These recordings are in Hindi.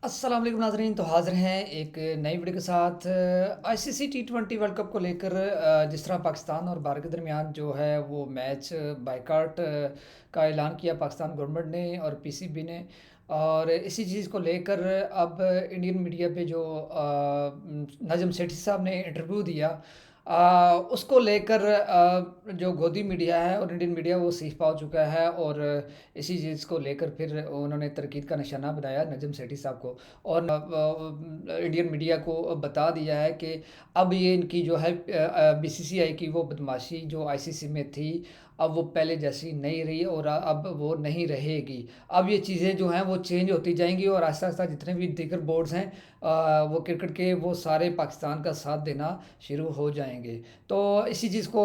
अस्सलाम वालेकुम नाज़रीन। तो हाज़िर हैं एक नई वीडियो के साथ। आईसीसी टी20 वर्ल्ड कप को लेकर जिस तरह पाकिस्तान और भारत के दरमियान जो है वो मैच बायकॉट का ऐलान किया पाकिस्तान गवर्नमेंट ने और पीसीबी ने, और इसी चीज़ को लेकर अब इंडियन मीडिया पे जो नजम सेठी साहब ने इंटरव्यू दिया, उसको लेकर जो गोदी मीडिया है और इंडियन मीडिया वो सीख पा चुका है, और इसी चीज़ को लेकर फिर उन्होंने तनकीद का निशाना बनाया नजम सेठी साहब को, और इंडियन मीडिया को बता दिया है कि अब ये इनकी जो है बीसीसीआई की वो बदमाशी जो आईसीसी में थी, अब वो पहले जैसी नहीं रही और अब वो नहीं रहेगी। अब ये चीज़ें जो हैं वो चेंज होती जाएंगी और आहिस्ता आहिस्ता जितने भी दीगर बोर्ड्स हैं वो क्रिकेट के वो सारे पाकिस्तान का साथ देना शुरू हो जाएंगे। तो इसी चीज़ को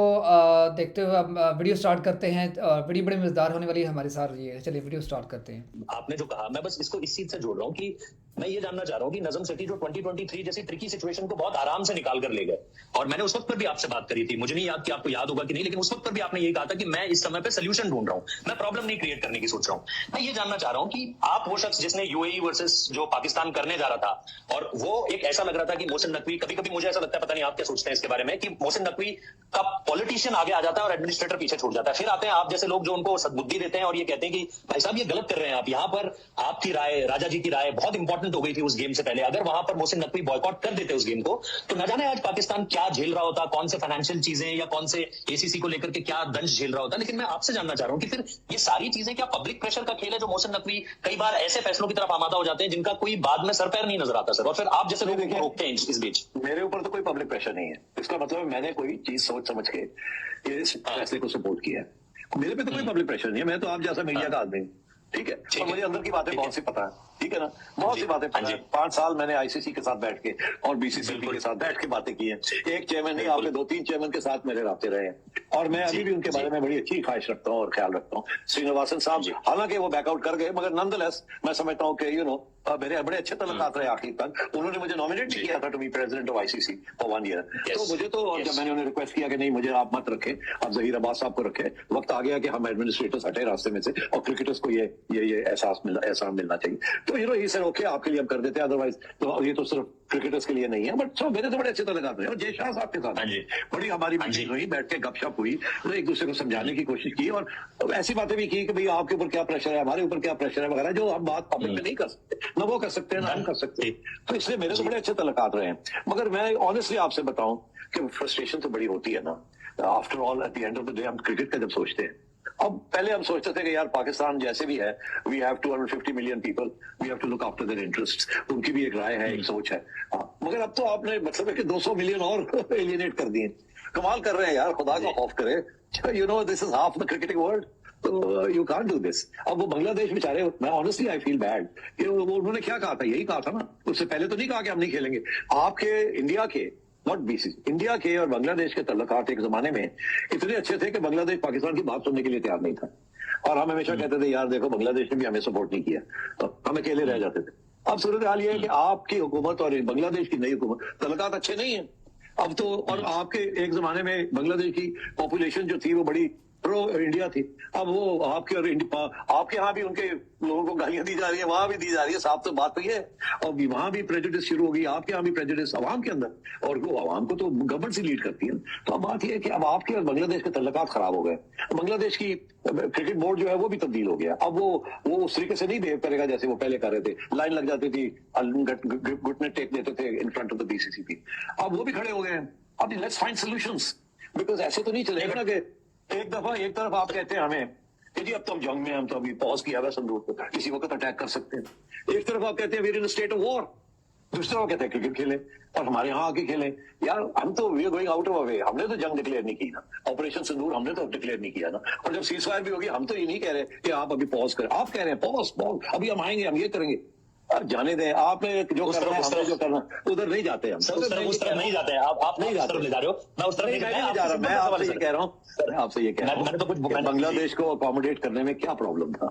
देखते हुए अब वीडियो स्टार्ट करते हैं। वीडियो बड़ी मज़ेदार होने वाली है हमारे साथ रहिएगा। चलिए वीडियो स्टार्ट करते हैं। आपने जो कहा, मैं बस इसको इस चीज से जोड़ रहा हूँ कि मैं ये जानना चाह रहा हूँ कि नजम सेठी जो 2023 जैसी ट्रिकी सिचुएशन को बहुत आराम से निकाल कर ले गए, और मैंने उस वक्त पर भी आपसे बात करी थी, मुझे नहीं याद कि आपको याद होगा कि नहीं, लेकिन उस वक्त पर भी आपने यही कहा था कि मैं इस समय पे सोल्यूशन ढूंढ रहा हूँ, मैं प्रॉब्लम नहीं क्रिएट करने की सोच रहा हूँ। मैं ये जानना चाह रहा हूँ कि आप वो शख्स जिसने यूएई वर्सेस जो पाकिस्तान करने जा रहा था, और वो एक ऐसा लग रहा था कि मोहसिन नकवी, कभी कभी मुझे ऐसा लगता है, पता नहीं आप क्या सोचते हैं इसके बारे में, कि मोहसिन नकवी का पॉलिटिशियन आगे आ जाता है और एडमिनिस्ट्रेटर पीछे छूट जाता है। फिर आते हैं आप जैसे लोग जो उनको सद्बुद्धि देते हैं और ये कहते हैं कि भाई साहब ये गलत कर रहे हैं आप, यहाँ पर आपकी राय, राजा जी की राय बहुत इंपॉर्टेंट हो गई थी उस गेम से पहले, अगर वहां पर मोहसिन नकवी बॉयकॉट कर देते उस गेम को, तो न जाने आज पाकिस्तान क्या झेल रहा होता, कौन से फाइनेंशियल चीजें या कौन से एसीसी को लेकर के क्या दंश झेल रहा होता। लेकिन मैं आपसे जानना चाह रहा हूँ कि फिर ये सारी चीजें क्या पब्लिक प्रेशर का खेल है, जो मोहसिन नकवी कई बार ऐसे फैसलों की तरफ आमादा हो जाते हैं जिनका कोई बाद में सर पैर नहीं नजर आता सर, और फिर आप जैसे लोग उनको रोकते हैं इस बीच। मेरे ऊपर तो कोई पब्लिक प्रेशर नहीं है, इसका मतलब मैंने कोई चीज सोच समझ के इस फैसले को सपोर्ट किया है। मेरे पे तो कोई पब्लिक प्रेशर नहीं है, मैं तो आप जैसा मीडिया का आदमी हूँ, ठीक है। और मुझे अंदर की बातें बहुत सी पता है, ठीक है ना, बहुत सी बातें पता है। 5 साल मैंने आईसीसी के साथ बैठ के और बीसीसीआई के साथ बैठ के बातें की हैं। एक चेयरमैन नहीं, आपके 2-3 चेयरमैन के साथ मेरे रास्ते रहे हैं, और मैं अभी भी उनके बारे में बड़ी अच्छी ख्वाहिश रखता हूँ और ख्याल रखता हूँ। श्रीनिवासन साहब हालांकि वो बैकआउट कर गए, मगर नॉनदलेस मैं समझता हूँ कि मेरे बड़े अच्छे तल्लुकात रहे आखिर तक। उन्होंने मुझे नॉमिनेट भी किया था to be president of ICC for 1 year. तो मुझे तो, और जब मैंने उन्हें रिक्वेस्ट किया कि नहीं मुझे आप मत रखें, आप जहीर अब्बास साहब को रखें, वक्त आ गया कि हम एडमिनिस्ट्रेटर्स हटे रास्ते में से और क्रिकेटर्स को ये एहसास मिलना चाहिए। तो ही सर ओके, आपके लिए हम कर देते हैं, अदरवाइज तो ये तो सिर्फ क्रिकेटर्स के लिए नहीं है। बट मेरे तो बड़े अच्छे तल्लुकात रहे, और जय शाह साहब के साथ बड़ी हमारी मीटिंग हुई, बैठ के गपशप हुई, तो एक दूसरे को समझाने की कोशिश की, और ऐसी बातें भी की कि भाई आपके ऊपर क्या प्रेशर है, हमारे ऊपर क्या प्रेशर है वगैरह, जो हम बात पब्लिक में नहीं कर सकते, ना वो कर सकते हैं ना हम कर सकते। तो इसलिए मेरे तो बड़े अच्छे तल्लुकात रहे हैं। मगर मैं ऑनेस्टली आपसे बताऊं कि फ्रस्ट्रेशन तो बड़ी होती है ना, after all at the end of the day हम क्रिकेट का जब सोचते हैं, अब पहले हम सोचते थे कि यार पाकिस्तान जैसे भी है, we have 250 million people, we have to look after their interests, उनकी भी एक राय है, एक सोच है। मगर अब तो आपने मतलब है कि 200 मिलियन और एलियनेट कर दिए। कमाल कर रहे हैं यार, खुदा का खौफ करे, this is half the cricketing world, तो यू कांट डू दिस। अब वो बांग्लादेश बेचारे, मैं ऑनेस्टली आई फील बैड कि वो उन्होंने क्या कहा था, यही कहा था ना, उससे पहले तो नहीं कहा कि हम नहीं खेलेंगे। आपके इंडिया के, नॉट बीसीसी, इंडिया के और बांग्लादेश के तल्लुकात एक जमाने में इतने अच्छे थे कि बांग्लादेश पाकिस्तान की बात सुनने के लिए तैयार नहीं था, और हम हमेशा कहते थे यार देखो बांग्लादेश ने भी हमें सपोर्ट नहीं किया, तो हम अकेले रह जाते थे। अब सूरत हाल ये है कि आपकी हुकूमत और बांग्लादेश की नई हुकूमत, तल्लुकात अच्छे नहीं है अब तो। और आपके एक जमाने में बांग्लादेश की पॉपुलेशन जो थी वो बड़ी प्रो इंडिया थी, अब वो आपके और आपके यहाँ भी उनके लोगों को गालियां दी जा रही है, वहां भी दी जा रही है, साफ तो बात तो ये है। और वहां भी प्रेजुडिस शुरू होगी, आपके यहाँ भी प्रेजुडिस अवाम के अंदर, और वो अवाम को तो गवर्नमेंट से लीड करती है। तो अब बात यह है कि अब आपके और बांग्लादेश के तल्लुकात खराब हो गए, बांग्लादेश की क्रिकेट बोर्ड जो है वो भी तब्दील हो गया। अब वो उस तरीके से नहीं बिहेव करेगा जैसे वो पहले कर रहे थे, लाइन लग जाती थी, घुटने टेक देते थे इन फ्रंट ऑफ द बीसीसीबी, अब वो भी खड़े हो गए हैं। अब लेट्स फाइंड सॉल्यूशंस, बिकॉज ऐसे तो नहीं चलेगा ना कि एक दफा एक तरफ आप कहते हैं हमें कि जी अब तो हम जंग में, हम तो अभी पॉज किया हुआ संदूक को, किसी वक्त अटैक कर सकते हैं। एक तरफ आप कहते हैं we are in state of war, दूसरी तरफ कहते हैं क्रिकेट खेलें और हमारे यहाँ आके खेलें। यार हम तो we are going out of way, हमने तो जंग डिक्लेयर नहीं की ना, ऑपरेशन सिंदूर हमने तो डिक्लेयर नहीं किया ना, और जब सीज फायर भी होगी हम तो ये नहीं कह रहे कि आप अभी पॉज करें, आप कह रहे हैं पॉज, अभी हम आएंगे, हम ये करेंगे। जाने दें, आपने जो करना है, हमने जो करना उधर नहीं जाते हम, उस तरफ नहीं जाते हैं आप नहीं जाते, ले जा रहे हो, मैं उस तरफ नहीं जा रहा, मैं आपसे ये कह रहा हूँ, मैं आपसे ये कह रहा हूँ, मैंने तो कुछ बांग्लादेश को अकोमोडेट करने में क्या प्रॉब्लम था?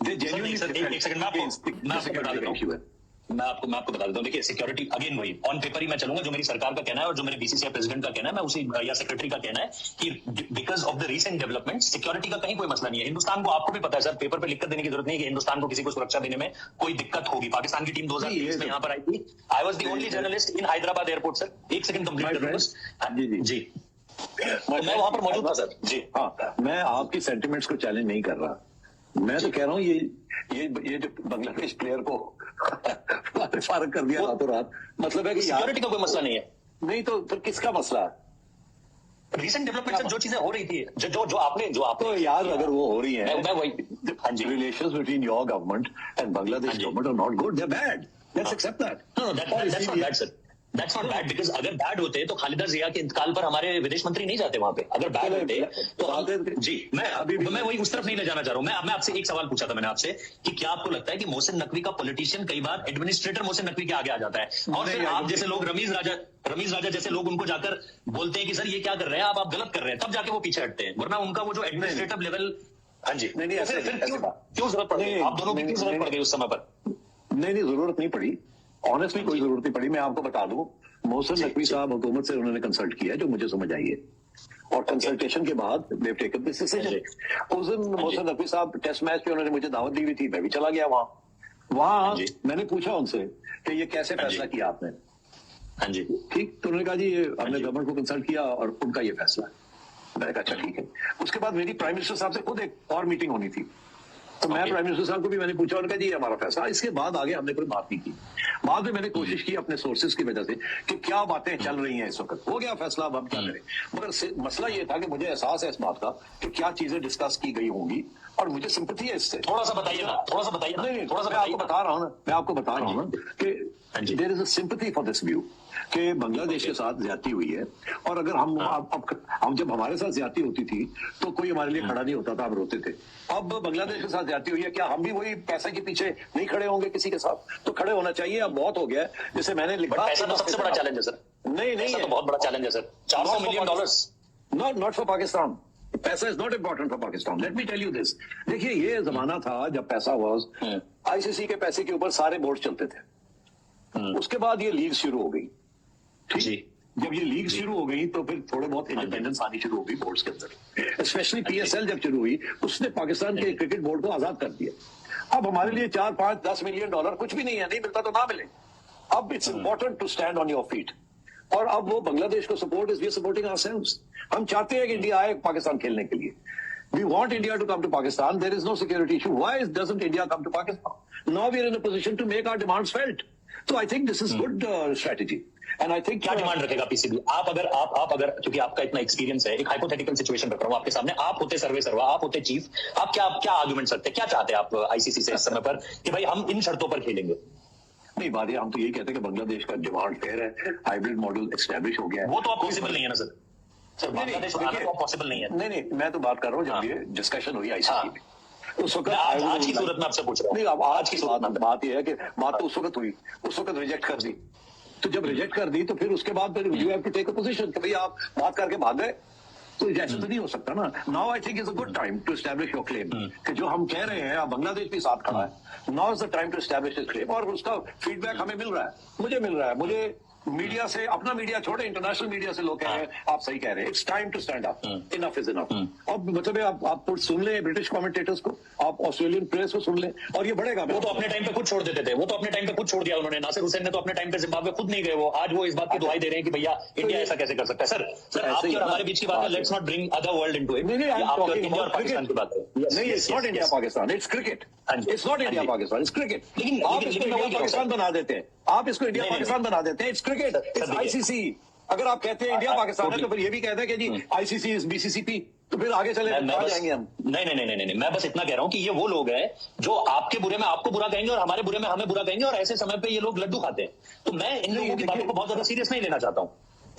एक सेकंड मैं आपको बता देता हूं। मैं आपको बता देता हूँ। देखिए सिक्योरिटी अगेन वही ऑन पेपर ही मैं चलूंगा, जो मेरी सरकार का कहना है और जो मेरे बीसीसीआई प्रेसिडेंट का कहना है, मैं उसी या सेक्रेटरी का कहना है कि because of the recent development security का कहीं कोई मसला नहीं है। हिंदुस्तान को, आपको भी पता है सर, पेपर पे लिख कर देने की जरूरत नहीं है कि हिंदुस्तान को किसी को सुरक्षा देने में कोई दिक्कत होगी। पाकिस्तान की टीम 2023 में यहाँ पर आई थी। I was the only journalist in Hyderabad airport sir. एक सेकंड कंप्लीट कर जी। मैं वहां पर मौजूद था सर जी। हाँ, मैं आपकी सेंटिमेंट्स को चैलेंज नहीं कर रहा। मैं तो कह रहा हूँ ये जो बांग्लादेश प्लेयर को फारग कर दिया रातों रात, मतलब है कि सिक्योरिटी का कोई मसला नहीं है। नहीं तो फिर किसका मसला है? रीसेंट डेवलपमेंट सर, जो चीजें हो रही थी, जो आपने तो यार अगर वो हो रही है, मैं वही, हाँ जी, relations between your government and Bangladesh government are not good, they are bad, let's accept that. No that's not bad sir, that's not bad, because अगर बैड होते तो खालिदा जिया के इंतकाल पर हमारे विदेश मंत्री नहीं जाते वहां पे। अगर बैड होते तो जी, मैं वही उस तरफ नहीं ले जाना चाह रहा हूं। मैं आपसे एक सवाल पूछा था मैंने आपसे कि क्या आपको लगता है कि मोहसिन नकवी का पॉलिटिशियन कई बार एडमिनिस्ट्रेटर मोहसिन नकवी के आगे आ जाता है, और फिर आप जैसे लोग रमीज राजा जैसे लोग उनको जाकर बोलते हैं कि सर ये क्या कर रहे हैं आप गलत कर रहे हैं, तब जाके वो पीछे हटते हैं, वरना उनका वो जो एडमिनिस्ट्रेटिव लेवल। हाँ जी, नहीं फिर क्यों जरूरत पड़ गई आप दोनों की, क्यों जरूरत पड़ गई उस समय पर? नहीं जरूरत नहीं पड़ी, ऑनेस्टली कोई जरूरत नहीं पड़ी। मैं आपको बता दूं, मोहसिन नकवी साहब हुकूमत से उन्होंने कंसल्ट किया जो मुझे समझ आई है, और कंसल्टेशन के बाद they have taken this decision. उस दिन मोहसिन नकवी साहब टेस्ट मैच पे उन्होंने मुझे दावत दी हुई थी, मैं भी चला गया वहां मैंने पूछा उनसे कि ये कैसे फैसला किया आपने? हाँ जी, ठीक, तो उन्होंने कहा जी ये हमने गवर्नमेंट को कंसल्ट किया और उनका ये फैसला है। मैंने कहा अच्छा ठीक है। उसके बाद मेरी प्राइम मिनिस्टर साहब से खुद एक और मीटिंग होनी थी, तो मैं प्राइम मिनिस्टर साहब को भी मैंने पूछा, उन्होंने कहा जी हमारा फैसला। इसके बाद आगे हमने कोई बात नहीं की। बाद में मैंने कोशिश की अपने सोर्सेज की वजह से कि क्या बातें चल रही हैं इस वक्त, हो गया फैसला, अब हम क्या करें। मगर मसला ये था कि मुझे एहसास है इस बात का कि क्या चीजें डिस्कस की गई होंगी, और मुझे सिंपैथी है इससे। थोड़ा सा बताइए ना। नहीं, थोड़ा सा मैं आपको बता रहा हूँ ना कि there is a sympathy for this view कि बांग्लादेश के साथ ज्यादती हुई है, और अगर हम जब हमारे साथ ज्यादती होती थी तो कोई हमारे लिए खड़ा नहीं होता था, हम रोते थे। अब बांग्लादेश के साथ ज्यादती हुई है, क्या हम भी वही पैसे के पीछे नहीं खड़े होंगे किसी के साथ? तो खड़े होना चाहिए, अब बहुत हो गया है। जैसे मैंने लिखा, पैसा तो सबसे बड़ा चैलेंज है सर। नहीं तो बहुत बड़ा चैलेंज है sir, $400 million. Not for Pakistan, पैसा is not important for Pakistan, let me tell you this. देखिए ये जमाना था जब पैसा वाज, आईसीसी के पैसे के ऊपर सारे बोर्ड चलते थे। उसके बाद ये लीग शुरू हो गई, ठीक? जब ये लीग शुरू हो गई तो फिर थोड़े बहुत इंडिपेंडेंस आनी शुरू हो गई बोर्ड्स के अंदर। स्पेशली पीएसएल जब शुरू हुई, उसने पाकिस्तान के क्रिकेट बोर्ड को आजाद कर दिया। अब हमारे लिए 4, 5, $10 मिलियन कुछ भी नहीं है, नहीं मिलता तो ना मिले। अब it's important to stand on your feet, और अब वो बांग्लादेश को support is we supporting ourselves. हम चाहते हैं कि इंडिया आए पाकिस्तान खेलने के लिए। We want India to come to Pakistan. There is no security issue. Why doesn't India come to Pakistan? Now we are in a position to make our demands felt. So I think this is good strategy. And I think क्या डिमांड रखेगा पीसीबी? आप अगर क्योंकि आपका इतना एक्सपीरियंस है, एक हाइपोथेटिकल सिचुएशन रख रहा हूं आपके सामने, आप होते सर्वा, आप होते चीफ, आप क्या आर्गुमेंट सकते हैं, क्या चाहते हैं आप आईसीसी से इस समय पर कि भाई हम इन शर्तों पर खेलेंगे? नहीं, बात हम तो यही कहते हैं कि बांग्लादेश का डिमांड फेयर है, हाइब्रिड मॉडल एस्टैब्लिश हो गया है। वो तो पॉसिबल नहीं है ना सर, बांग्लादेश आना तो पॉसिबल नहीं है। नहीं, मैं तो बात कर रहा हूँ जब ये डिस्कशन हुई आईसीसी में, उस वक्त आज की सूरत में आपसे पूछ रहा हूँ। नहीं, अब आज की बात यह है कि बात तो उस वक्त हुई, उस वक्त रिजेक्ट कर दी। तो जब रिजेक्ट कर दी तो फिर उसके बाद you have to take a position कि भाई आप बात करके भाग गए, तो ऐसे तो नहीं हो सकता ना। Now I think is a good time to establish your claim कि जो हम कह रहे हैं बांग्लादेश भी साथ खड़ा है। Now is the time to establish his claim, और उसका फीडबैक हमें मिल रहा है, मुझे मिल रहा है। मुझे मीडिया से, अपना मीडिया छोड़े, इंटरनेशनल मीडिया से लोग कह रहे हैं आप सही कह रहे हैं, it's time to stand up, enough is enough. अब मतलब आप सुन लें ब्रिटिश कमेंटेटर्स को, आप ऑस्ट्रेलियन प्रेस को सुन लें, और ये बढ़ेगा। वो तो अपने टाइम पे खुद छोड़ देते थे, वो तो अपने टाइम पे खुद छोड़ दिया उन्होंने। नासिर हुसैन ने तो अपने टाइम पे जिम्बाब्वे खुद नहीं गए, वो आज वो इस बात की दुहाई दे रहे हैं कि भैया इंडिया ऐसा कैसे कर सकता है। सर आपकी और हमारे बीच की बात है, let's not bring other world into it. नहीं, इंडिया और पाकिस्तान की बात है। नहीं, it's not India Pakistan, it's cricket. It's not India Pakistan, it's cricket. लेकिन आप इसको इंडिया पाकिस्तान बना देते हैं, आप इसको इंडिया पाकिस्तान बना देते हैं, इट्स क्रिकेट, इट्स आईसीसी। अगर आप कहते हैं इंडिया पाकिस्तान है तो फिर ये भी कहते हैं कि जी आईसीसी इज बीसीसीपी, तो फिर आगे चले जाएंगे हम। नहीं, मैं बस इतना कह रहा हूं कि ये वो लोग हैं जो आपके बुरे में आपको बुरा कहेंगे और हमारे बुरे में हमें बुरा कहेंगे, और ऐसे समय पे ये लोग लड्डू खाते हैं। तो मैं इन लोगों की बातों को बहुत ज्यादा सीरियस नहीं लेना चाहता हूँ।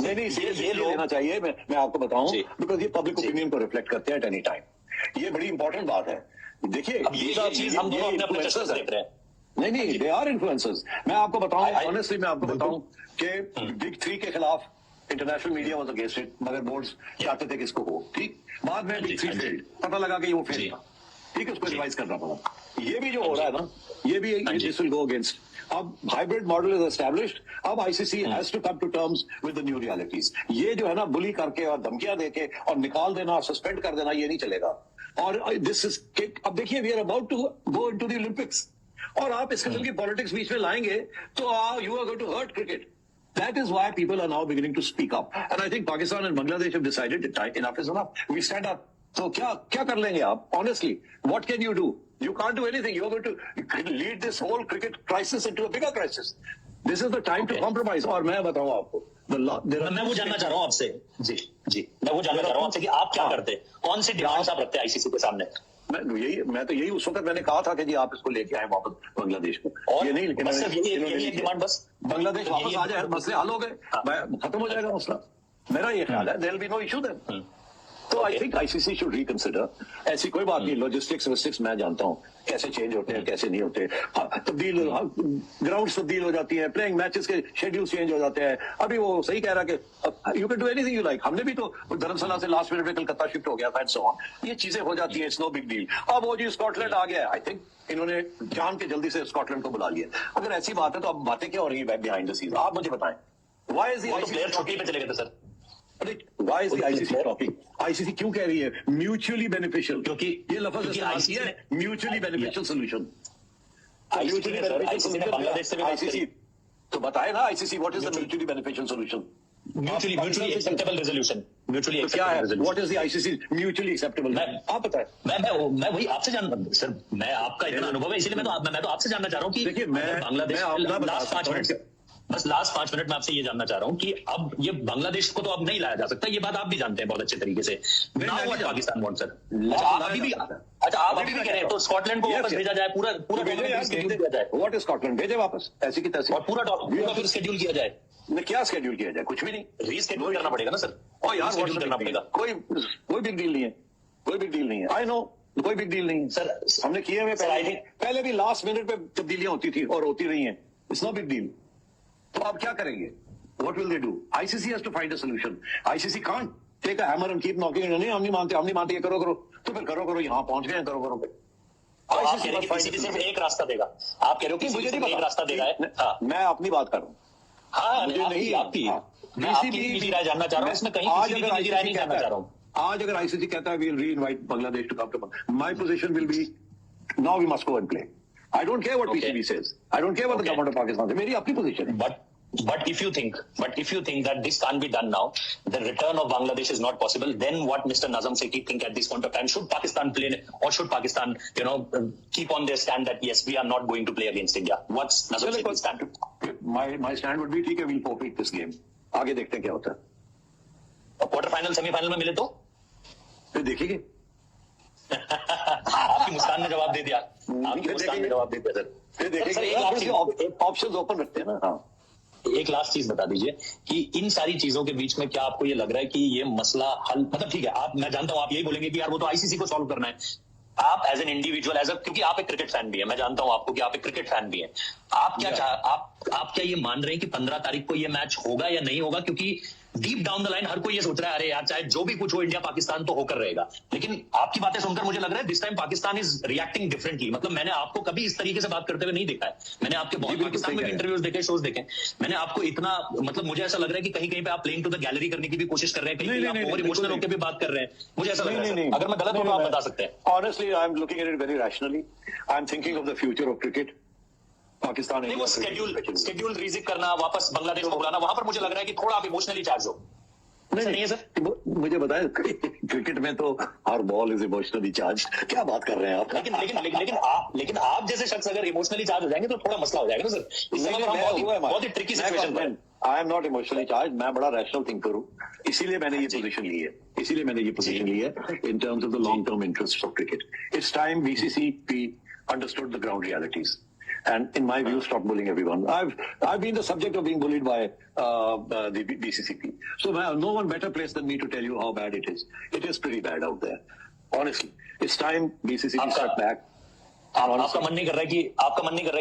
नहीं, सीरियस ये लेना चाहिए। मैं आपको बताऊं, बिकॉज ये पब्लिक ओपिनियन को रिफ्लेक्ट करते हैं एट एनी टाइम। ये बड़ी इंपॉर्टेंट बात है। देखिए ये चीज हम दोनों अपने चश्मे देख रहे हैं। नहीं, दे आर इन्फ्लुएंसर्स। मैं आपको बताऊं, ऑनेस्टली मैं आपको बताऊं कि बिग 3 के खिलाफ international media was against it, मगर बोर्ड्स चाहते थे कि इसको हो, ठीक। बाद में बिग 3 फेल्ड, पता लगा कि वो फेल था, ठीक है, उसको रिवाइज करना पड़ा। ये भी जो हो रहा है ना, ये भी दिस विल गो अगेंस्ट अब हाइब्रिड मॉडल इज एस्टैब्लिश्ड, अब ICC has to come to terms with the new realities. ये जो है ना बुली करके और धमकियां देके और निकाल देना, सस्पेंड कर देना, ये नहीं चलेगा। और दिस इज, अब देखिए we are about to go into the Olympics, और आप इस किस्म की पॉलिटिक्स बीच में लाएंगे तो you are going to hurt cricket. That is why people are now beginning to speak up, and I think Pakistan and Bangladesh have decided that enough is enough. We stand up. So क्या कर लेंगे आप? Honestly, what can you do? You can't do anything. You are going to lead this whole cricket crisis into a bigger crisis. This is the time to compromise. और मैं बताऊं आपको, मैं वो जानना चाह रहा हूँ आपसे, जी मैं वो जानना चाह रहा हूँ आपसे कि आप क्या करते हैं, कौन सी डिमांड्स आप रखते हैं आईसीसी के सामने? मैं तो यही उस वक्त मैंने कहा था कि जी आप इसको लेके आए वापस बांग्लादेश को, और ये नहीं, लेकिन बस यही एक डिमांड, बस बांग्लादेश वापस आ जाए, मसले हल हो गए, खत्म हो जाएगा मसला। मेरा ये ख्याल है, there will be no issue then. तो I think ICC should reconsider. ऐसी कोई बात नहीं, लॉजिस्टिक्स विस्टिक्स मैं जानता हूँ कैसे चेंज होते हैं, कैसे नहीं होते, तब्दील ग्राउंड तब्दील हो जाती है, प्लेइंग मैचेस के शेड्यूल चेंज हो जाते हैं। अभी वो सही कह रहा है कि you can do anything you like. हमने भी तो धर्मशाला से लास्ट मिनट में कलकत्ता शिफ्ट हो गया था एंड सो ऑन। ये चीजें हो जाती है, इट्स नो बिग डील। अब वो जी स्कॉटलैंड आ गया है, आई थिंक इन्होंने जान के जल्दी से स्कॉटलैंड को बुला लिया। अगर ऐसी बात है तो अब बातें क्या हो रही है बिहाइंड द सीन्स, आप मुझे बताएं। व्हाई इज द प्लेयर छुट्टी पे चले गए थे sir? Why is the ICC talking? ICC क्यों कह रही है म्यूचुअली बेनिफिशियल? क्योंकि ये लफ्ज इस्तेमाल किया है, म्यूचुअली बेनिफिशियल सोल्यूशन। आईसीसी तो बताए ना ICC what is the mutually beneficial solution? Mutually acceptable resolution, mutually क्या है, what is the ICC mutually acceptable? आप बताएं। मैं वही आपसे जान सर, मैं आपका इतना अनुभव है, इसीलिए मैं तो आपसे जानना चाह रहा हूँ कि देखिए मैं बांग्लादेश लास्ट 5 मिनट, बस लास्ट 5 मिनट में आपसे ये जानना चाह रहा हूँ कि अब ये बांग्लादेश को तो अब नहीं लाया जा सकता, ये बात आप भी जानते हैं बहुत अच्छे तरीके से। Now what Pakistan wants sir? आप अभी भी कह रहे हैं तो स्कॉटलैंड को वापस भेजा जाए, पूरा शेड्यूल किया जाए। What is Scotland? भेजे वापस ऐसी की तैसी, और पूरा फिर शेड्यूल किया जाए। क्या शेड्यूल किया जाए? कुछ भी नहीं, रीशेड्यूल करना पड़ेगा ना सर। और यार शेड्यूल करना पड़ेगा। कोई बिग डील नहीं है, कोई बिग डील नहीं है। आई नो कोई बिग डील नहीं है सर, हमने किए हुए पहले भी लास्ट मिनट पे तब्दीलियां होती थी और होती रही हैं। It's no big deal. तो अब क्या करेंगे? What will they do? ICC has to find a solution. ICC can't take a hammer and keep knocking it. नहीं हम नहीं मानते ये करो तो फिर करो यहाँ पहुंच गए करो पे। आप कह रहे हैं कि पीसीबी सिर्फ एक रास्ता देगा, आप कह रहे हो कि मुझे नहीं एक रास्ता देगा है। मैं अपनी बात कर रहा हूँ। हाँ मुझे नहीं, आपकी मैं आपकी निजी राय जानना चाह रहा हूँ, इसमें कहीं किसी की निजी राय नहीं जानना चाह रहा हूँ। आज अगर आईसीसी कहता है we'll re-invite Bangladesh to come to my position will be now we must go and play. I don't care what PCB says. I don't care what the government of Pakistan says. मेरी अपनी position है। But if you think that this can't be done now, the return of Bangladesh is not possible, then what Mr. Nazam Sethi think at this point of time? Should Pakistan play, or should Pakistan, keep on their stand that yes, we are not going to play against India? What's Nazam Sethi's stand? My stand would be ठीक है, we'll forfeit this game. आगे देखते हैं क्या होता है। क्वार्टर फाइनल सेमीफाइनल में मिले तो फिर देखेंगे। आपकी मुस्कान ने जवाब दे दिया, सर। फिर देखेंगे, ऑप्शंस ओपन रखते हैं ना। हाँ, एक लास्ट चीज बता दीजिए कि इन सारी चीजों के बीच में क्या आपको ये लग रहा है कि ये मसला हल, मतलब ठीक है, मैं जानता हूं आप यही बोलेंगे कि यार वो तो आईसीसी को सॉल्व करना है। आप एज एन इंडिविजुअल, क्योंकि आप एक क्रिकेट फैन भी है, मैं जानता हूं आपको कि आप एक क्रिकेट फैन भी है, आप क्या ये मान रहे हैं कि 15 तारीख को ये मैच होगा या नहीं होगा? क्योंकि डीप डाउन द लाइन हर कोई ये सोच रहा है अरे यार चाहे जो भी कुछ हो इंडिया पाकिस्तान तो होकर रहेगा, लेकिन आपकी बातें सुनकर मुझे लग रहा है this time Pakistan is reacting differently. मतलब मैंने आपको कभी इस तरीके से बात करते हुए नहीं देखा है। मैंने आपके बहुत पाकिस्तान में इंटरव्यूज देखे, शोज देखे, मैंने आपको इतना, मतलब मुझे ऐसा लग रहा है कि कहीं कहीं पे आप प्लेइंग टू द गैलरी करने की भी कोशिश कर रहे हैं, कहीं आप ओवर इमोशनल होकर भी बात कर रहे हैं, मुझे ऐसा लग रहा है। अगर मैं गलत हूं तो आप बता सकते हैं। Honestly I am looking at it very rationally. I am thinking of the future of cricket. Pakistan नहीं, वो शेड्यूल रीजिक करना, वापस बांग्लादेश को बुलाना, वहां पर मुझे लग रहा है कि थोड़ा आप इमोशनली चार्ज हो। नहीं है सर, मुझे बताए क्रिकेट में तो हर बॉल इज इमोशनली चार्ज। क्या बात कर रहे हैं आप? लेकिन आप जैसे शख्स अगर इमोशनली चार्ज हो जाएंगे तो थोड़ा मसला हो जाएगा ना सर। इससे बहुत ही ट्रिकी सिचुएशन है। I am not emotionally charge, मैं बड़ा रैशनल थिंकर हूँ, इसीलिए मैंने ये पोजीशन ली है, in terms of the long term interest of cricket. It's time BCCP understood the ground realities and in my view stop bullying everyone. I've been the subject of being bullied by the BCCP, so no one better placed than me to tell you how bad it is. It is pretty bad out there, honestly. It's time BCCP step back. आपका मन नहीं कर रहा है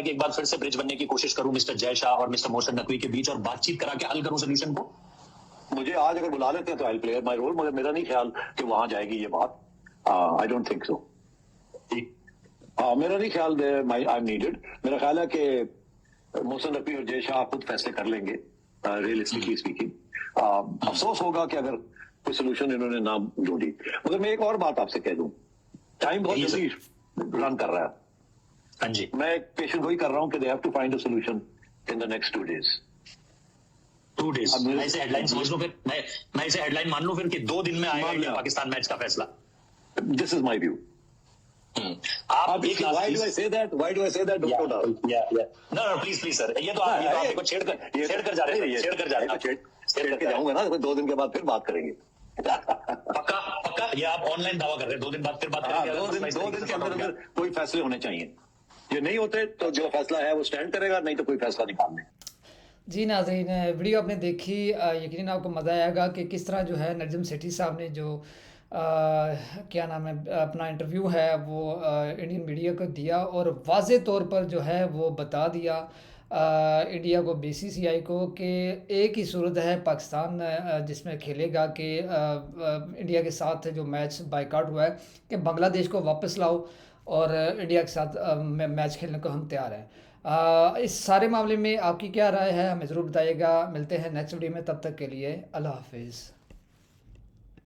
कि एक बार फिर से ब्रिज बनने की कोशिश करूं मिस्टर जय शाह और मिस्टर मोहसिन नकवी के बीच और बातचीत करा के हल करूं सोल्यूशन को? मुझे आज अगर बुला लेते हैं तो आई प्ले माय रोल, मगर मेरा नहीं ख्याल कि वहां जाएगी ये बात। I don't think so. मेरा नहीं ख्याल आई एम नीडेड। मेरा ख्याल है कि मोहसिन रफी और जय शाह खुद फैसले कर लेंगे, रियलिस्टिकली स्पीकिंग। अफसोस होगा कि अगर कोई सोल्यूशन इन्होंने ना ढूंढी। मगर मैं एक और बात आपसे कह दूं, टाइम बहुत कहिए सर। जल्दी रन कर रहा है। हाँ जी, मैं पेशेंट वही कर रहा हूं कि they have to find a solution in the next 2 days। 2 days। अब मैं इसे हेडलाइन समझ लूं फिर, मैं इसे हेडलाइन मान लूं फिर कि 2 दिन में आएगा मान इंडिया लिया। पाकिस्तान मैच का फैसला। This is my view. आप एक last why do I say that, why do I say that, doctor down? No no please please sir, ये तो आप देखो छेड़ कर जा रहे हैं, छेड़ कर जा रहे हैं, छेड़ के जाऊंगा ना, 2 दिन के बाद फिर बात करेंगे। पक्का पक्का, ये आप ऑनलाइन दावा कर रहे हैं 2 दिन बाद फिर बात हाँ, करेंगे? 2 दिन के अंदर अंदर कोई फैसले होने चाहिए। ये नहीं होते तो जो फैसला है वो स्टैंड करेगा, नहीं तो कोई फैसला निकाल लें। जी नाज़रीन, वीडियो आपने देखी, यकीनन आपको मज़ा आएगा कि किस तरह जो है नजम सेठी साहब ने जो क्या नाम है अपना इंटरव्यू है वो इंडियन मीडिया को दिया और वाज़े तौर पर जो है वो बता दिया इंडिया को, बीसीसीआई को, कि एक ही सूरत है पाकिस्तान जिसमें खेलेगा कि इंडिया के साथ जो मैच बायकॉट हुआ है कि बांग्लादेश को वापस लाओ और इंडिया के साथ मैच खेलने को हम तैयार हैं। इस सारे मामले में आपकी क्या राय है हमें ज़रूर बताइएगा। मिलते हैं नेक्स्ट वीडियो में, तब तक के लिए अल्लाह हाफिज़।